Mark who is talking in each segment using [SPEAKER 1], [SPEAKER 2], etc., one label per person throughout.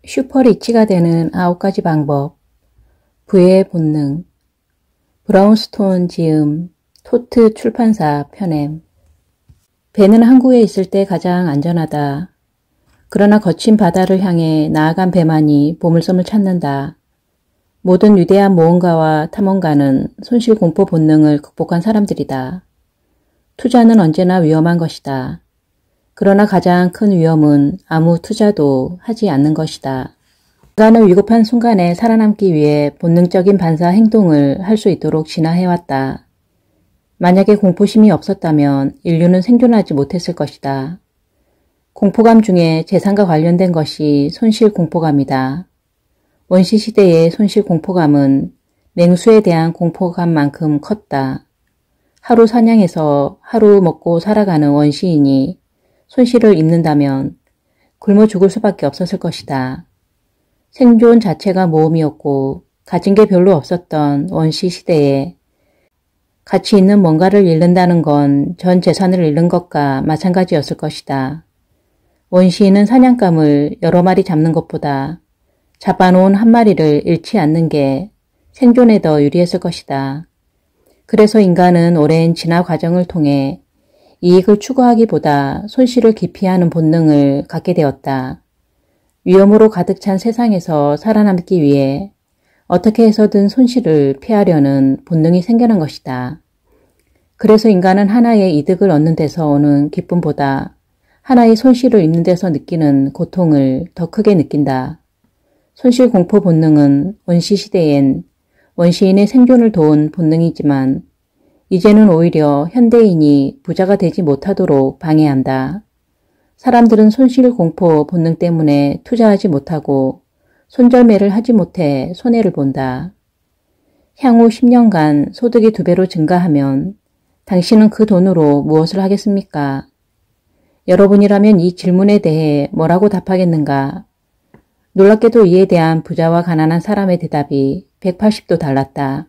[SPEAKER 1] 슈퍼리치가 되는 9가지 방법. 부의 본능. 브라운스톤 지음. 토트 출판사 편엠. 배는 항구에 있을 때 가장 안전하다. 그러나 거친 바다를 향해 나아간 배만이 보물섬을 찾는다. 모든 위대한 모험가와 탐험가는 손실공포 본능을 극복한 사람들이다. 투자는 언제나 위험한 것이다. 그러나 가장 큰 위험은 아무 투자도 하지 않는 것이다. 인간은 위급한 순간에 살아남기 위해 본능적인 반사 행동을 할 수 있도록 진화해왔다. 만약에 공포심이 없었다면 인류는 생존하지 못했을 것이다. 공포감 중에 재산과 관련된 것이 손실공포감이다. 원시시대의 손실공포감은 맹수에 대한 공포감만큼 컸다. 하루 사냥해서 하루 먹고 살아가는 원시인이 손실을 입는다면 굶어 죽을 수밖에 없었을 것이다. 생존 자체가 모험이었고 가진 게 별로 없었던 원시 시대에 가치 있는 뭔가를 잃는다는 건 전 재산을 잃는 것과 마찬가지였을 것이다. 원시인은 사냥감을 여러 마리 잡는 것보다 잡아놓은 한 마리를 잃지 않는 게 생존에 더 유리했을 것이다. 그래서 인간은 오랜 진화 과정을 통해 이익을 추구하기보다 손실을 기피하는 본능을 갖게 되었다. 위험으로 가득 찬 세상에서 살아남기 위해 어떻게 해서든 손실을 피하려는 본능이 생겨난 것이다. 그래서 인간은 하나의 이득을 얻는 데서 오는 기쁨보다 하나의 손실을 입는 데서 느끼는 고통을 더 크게 느낀다. 손실공포 본능은 원시시대엔 원시인의 생존을 도운 본능이지만 이제는 오히려 현대인이 부자가 되지 못하도록 방해한다. 사람들은 손실공포 본능 때문에 투자하지 못하고 손절매를 하지 못해 손해를 본다. 향후 10년간 소득이 2배로 증가하면 당신은 그 돈으로 무엇을 하겠습니까? 여러분이라면 이 질문에 대해 뭐라고 답하겠는가? 놀랍게도 이에 대한 부자와 가난한 사람의 대답이 180도 달랐다.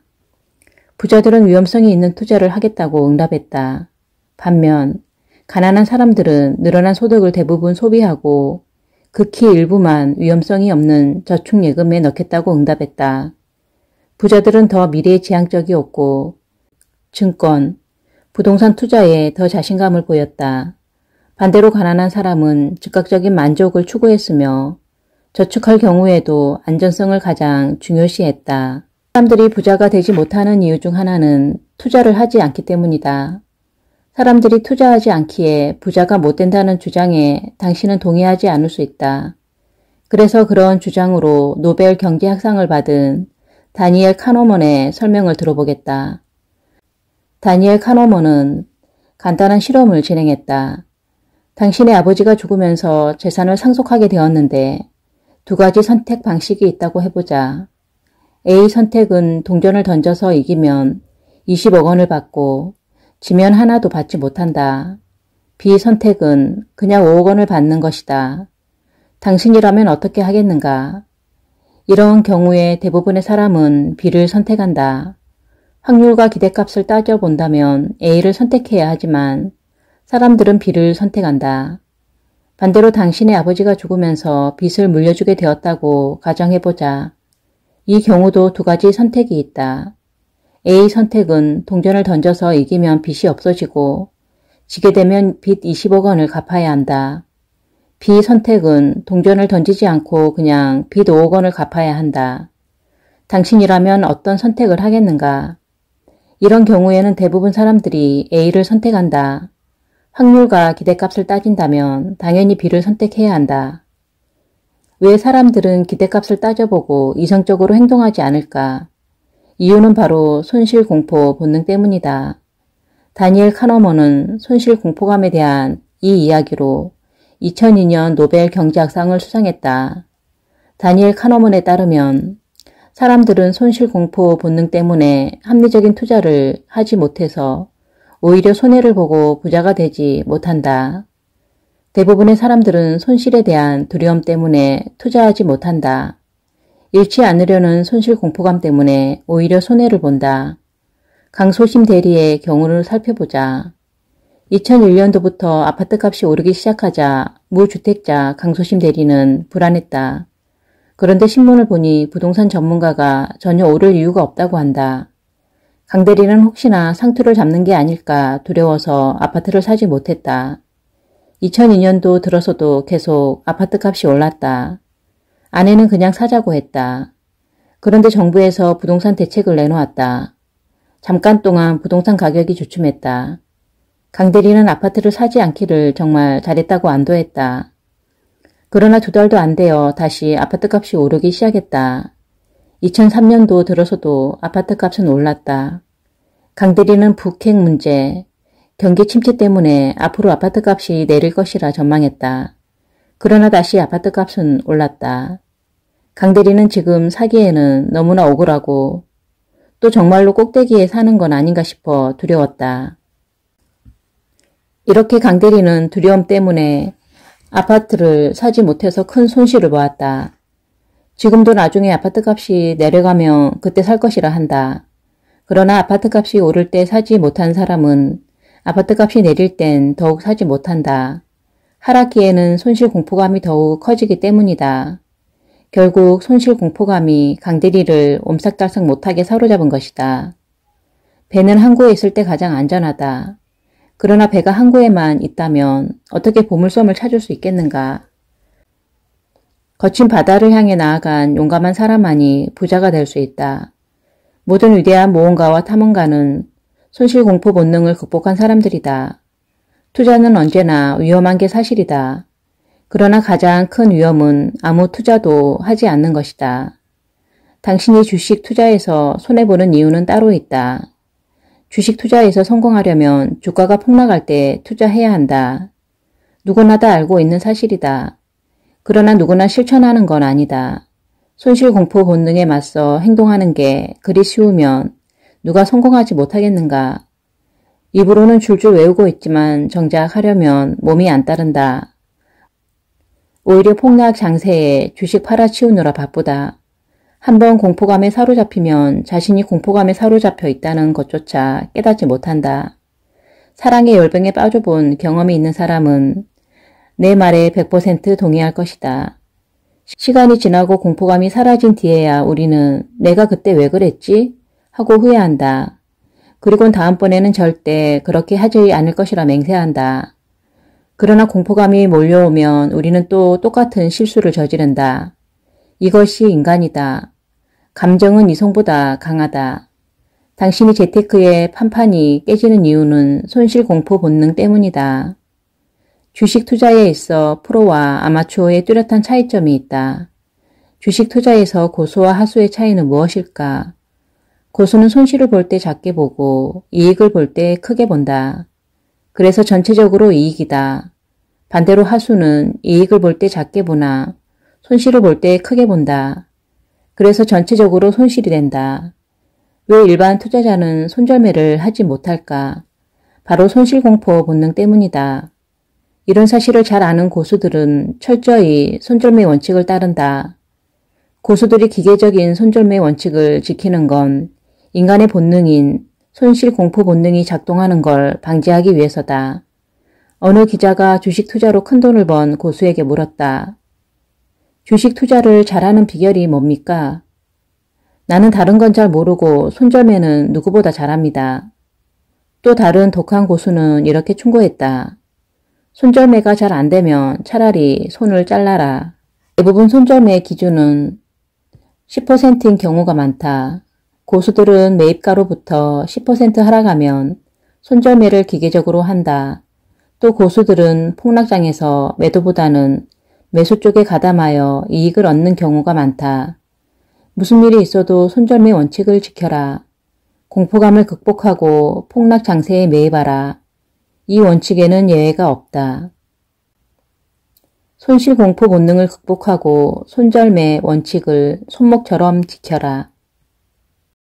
[SPEAKER 1] 부자들은 위험성이 있는 투자를 하겠다고 응답했다. 반면 가난한 사람들은 늘어난 소득을 대부분 소비하고 극히 일부만 위험성이 없는 저축예금에 넣겠다고 응답했다. 부자들은 더 미래지향적이었고 증권, 부동산 투자에 더 자신감을 보였다. 반대로 가난한 사람은 즉각적인 만족을 추구했으며 저축할 경우에도 안전성을 가장 중요시했다. 사람들이 부자가 되지 못하는 이유 중 하나는 투자를 하지 않기 때문이다. 사람들이 투자하지 않기에 부자가 못 된다는 주장에 당신은 동의하지 않을 수 있다. 그래서 그런 주장으로 노벨 경제학상을 받은 다니엘 카노먼의 설명을 들어보겠다. 다니엘 카노먼은 간단한 실험을 진행했다. 당신의 아버지가 죽으면서 재산을 상속하게 되었는데 2가지 선택 방식이 있다고 해보자. A 선택은 동전을 던져서 이기면 20억 원을 받고 지면 하나도 받지 못한다. B 선택은 그냥 5억 원을 받는 것이다. 당신이라면 어떻게 하겠는가? 이런 경우에 대부분의 사람은 B를 선택한다. 확률과 기대값을 따져본다면 A를 선택해야 하지만 사람들은 B를 선택한다. 반대로 당신의 아버지가 죽으면서 빚을 물려주게 되었다고 가정해보자. 이 경우도 2가지 선택이 있다. A 선택은 동전을 던져서 이기면 빚이 없어지고 지게 되면 빚 20억 원을 갚아야 한다. B 선택은 동전을 던지지 않고 그냥 빚 5억 원을 갚아야 한다. 당신이라면 어떤 선택을 하겠는가? 이런 경우에는 대부분 사람들이 A를 선택한다. 확률과 기대값을 따진다면 당연히 B를 선택해야 한다. 왜 사람들은 기대값을 따져보고 이성적으로 행동하지 않을까? 이유는 바로 손실공포 본능 때문이다. 다니엘 카노먼은 손실공포감에 대한 이 이야기로 2002년 노벨 경제학상을 수상했다. 다니엘 카노먼에 따르면 사람들은 손실공포 본능 때문에 합리적인 투자를 하지 못해서 오히려 손해를 보고 부자가 되지 못한다. 대부분의 사람들은 손실에 대한 두려움 때문에 투자하지 못한다. 잃지 않으려는 손실공포감 때문에 오히려 손해를 본다. 강소심 대리의 경우를 살펴보자. 2001년도부터 아파트값이 오르기 시작하자 무주택자 강소심 대리는 불안했다. 그런데 신문을 보니 부동산 전문가가 전혀 오를 이유가 없다고 한다. 강대리는 혹시나 상투를 잡는 게 아닐까 두려워서 아파트를 사지 못했다. 2002년도 들어서도 계속 아파트 값이 올랐다. 아내는 그냥 사자고 했다. 그런데 정부에서 부동산 대책을 내놓았다. 잠깐 동안 부동산 가격이 주춤했다. 강대리는 아파트를 사지 않기를 정말 잘했다고 안도했다. 그러나 2달도 안 되어 다시 아파트 값이 오르기 시작했다. 2003년도 들어서도 아파트 값은 올랐다. 강대리는 북핵 문제, 경기 침체 때문에 앞으로 아파트 값이 내릴 것이라 전망했다. 그러나 다시 아파트 값은 올랐다. 강대리는 지금 사기에는 너무나 억울하고 또 정말로 꼭대기에 사는 건 아닌가 싶어 두려웠다. 이렇게 강대리는 두려움 때문에 아파트를 사지 못해서 큰 손실을 보았다. 지금도 나중에 아파트 값이 내려가면 그때 살 것이라 한다. 그러나 아파트 값이 오를 때 사지 못한 사람은 아파트 값이 내릴 땐 더욱 사지 못한다. 하락기에는 손실 공포감이 더욱 커지기 때문이다. 결국 손실 공포감이 강대리를 옴싹달싹 못하게 사로잡은 것이다. 배는 항구에 있을 때 가장 안전하다. 그러나 배가 항구에만 있다면 어떻게 보물섬을 찾을 수 있겠는가? 거친 바다를 향해 나아간 용감한 사람만이 부자가 될 수 있다. 모든 위대한 모험가와 탐험가는 손실공포 본능을 극복한 사람들이다. 투자는 언제나 위험한 게 사실이다. 그러나 가장 큰 위험은 아무 투자도 하지 않는 것이다. 당신이 주식 투자에서 손해보는 이유는 따로 있다. 주식 투자에서 성공하려면 주가가 폭락할 때 투자해야 한다. 누구나 다 알고 있는 사실이다. 그러나 누구나 실천하는 건 아니다. 손실공포 본능에 맞서 행동하는 게 그리 쉬우면 누가 성공하지 못하겠는가. 입으로는 줄줄 외우고 있지만 정작 하려면 몸이 안 따른다. 오히려 폭락 장세에 주식 팔아치우느라 바쁘다. 한번 공포감에 사로잡히면 자신이 공포감에 사로잡혀 있다는 것조차 깨닫지 못한다. 사랑의 열병에 빠져본 경험이 있는 사람은 내 말에 100% 동의할 것이다. 시간이 지나고 공포감이 사라진 뒤에야 우리는 내가 그때 왜 그랬지? 하고 후회한다. 그리곤 다음번에는 절대 그렇게 하지 않을 것이라 맹세한다. 그러나 공포감이 몰려오면 우리는 또 똑같은 실수를 저지른다. 이것이 인간이다. 감정은 이성보다 강하다. 당신이 재테크의 판판이 깨지는 이유는 손실공포 본능 때문이다. 주식 투자에 있어 프로와 아마추어의 뚜렷한 차이점이 있다. 주식 투자에서 고수와 하수의 차이는 무엇일까? 고수는 손실을 볼 때 작게 보고 이익을 볼 때 크게 본다. 그래서 전체적으로 이익이다. 반대로 하수는 이익을 볼 때 작게 보나 손실을 볼 때 크게 본다. 그래서 전체적으로 손실이 된다. 왜 일반 투자자는 손절매를 하지 못할까? 바로 손실공포 본능 때문이다. 이런 사실을 잘 아는 고수들은 철저히 손절매 원칙을 따른다. 고수들이 기계적인 손절매 원칙을 지키는 건 인간의 본능인 손실공포 본능이 작동하는 걸 방지하기 위해서다. 어느 기자가 주식 투자로 큰돈을 번 고수에게 물었다. 주식 투자를 잘하는 비결이 뭡니까? 나는 다른 건 잘 모르고 손절매는 누구보다 잘합니다. 또 다른 독한 고수는 이렇게 충고했다. 손절매가 잘 안되면 차라리 손을 잘라라. 대부분 손절매 기준은 10%인 경우가 많다. 고수들은 매입가로부터 10% 하락하면 손절매를 기계적으로 한다. 또 고수들은 폭락장에서 매도보다는 매수 쪽에 가담하여 이익을 얻는 경우가 많다. 무슨 일이 있어도 손절매 원칙을 지켜라. 공포감을 극복하고 폭락 장세에 매입하라. 이 원칙에는 예외가 없다. 손실공포 본능을 극복하고 손절매 원칙을 손목처럼 지켜라.